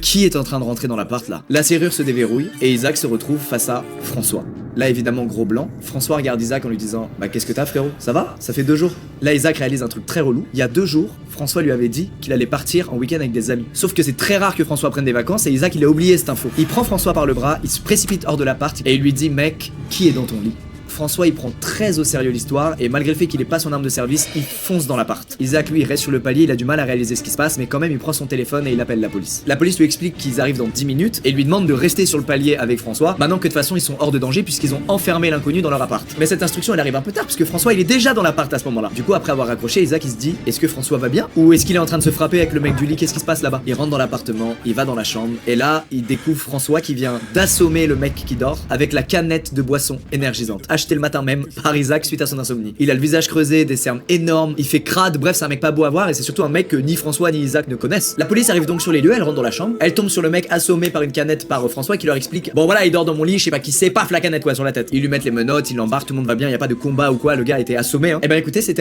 qui est en train de rentrer dans l'appart là? La serrure se déverrouille et Isaac se retrouve face à François. Là évidemment gros blanc, François regarde Isaac en lui disant bah qu'est-ce que t'as frérot? Ça va? Ça fait 2 jours. Là Isaac réalise un truc très relou. Il y a 2 jours, François lui avait dit qu'il allait partir en week-end avec des amis. Sauf que c'est très rare que François prenne des vacances et Isaac il a oublié cette info. Il prend François par le bras, il se précipite hors de l'appart et il lui dit mec, qui est dans ton lit? François il prend très au sérieux l'histoire et malgré le fait qu'il ait pas son arme de service, il fonce dans l'appart. Isaac lui il reste sur le palier, il a du mal à réaliser ce qui se passe mais quand même il prend son téléphone et il appelle la police. La police lui explique qu'ils arrivent dans 10 minutes et lui demande de rester sur le palier avec François, maintenant que de toute façon ils sont hors de danger puisqu'ils ont enfermé l'inconnu dans leur appart. Mais cette instruction elle arrive un peu tard parce que François il est déjà dans l'appart à ce moment-là. Du coup après avoir raccroché, Isaac il se dit est-ce que François va bien? Ou est-ce qu'il est en train de se frapper avec le mec du lit? Qu'est-ce qui se passe là-bas? Il rentre dans l'appartement, il va dans la chambre et là il découvre François qui vient d'assommer le mec qui dort avec la canette de boisson énergisante achetée le matin même par Isaac suite à son insomnie. Il a le visage creusé, des cernes énormes, il fait crade, bref c'est un mec pas beau à voir et c'est surtout un mec que ni François ni Isaac ne connaissent. La police arrive donc sur les lieux, elle rentre dans la chambre, elle tombe sur le mec assommé par une canette par François qui leur explique bon voilà il dort dans mon lit, je sais pas qui c'est, paf la canette quoi sur la tête. Ils lui mettent les menottes, ils l'embarquent, tout le monde va bien, y a pas de combat ou quoi, le gars était assommé hein. Et ben écoutez c'était